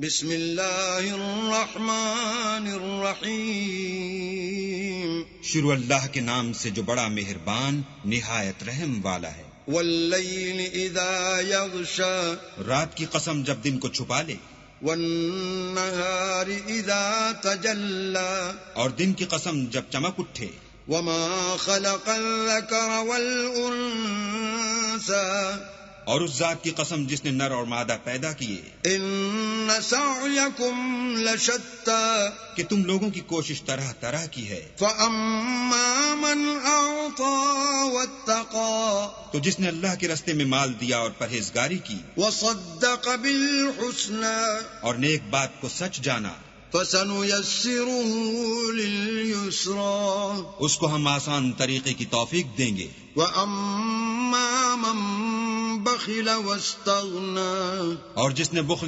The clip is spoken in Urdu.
بسم اللہ الرحمن الرحیم شروع اللہ کے نام سے جو بڑا مہربان نہایت رحم والا ہے۔ واللیل اذا یغشا رات کی قسم جب دن کو چھپا لے، والنہار اذا تجلی اور دن کی قسم جب چمک اٹھے، وما خلق الذکر والانثى اور اس ذات کی قسم جس نے نر اور مادہ پیدا کیے، ان سعیکم لشتی کہ تم لوگوں کی کوشش طرح طرح کی ہے۔ فاما من اعطى واتقى تو جس نے اللہ کے راستے میں مال دیا اور پرہیزگاری کی، وصدق بالحسنى اور نیک بات کو سچ جانا، فسنيسره لليسرى اس کو ہم آسان طریقے کی توفیق دیں گے۔ واما من بخل واستغنى اور جس نے بخل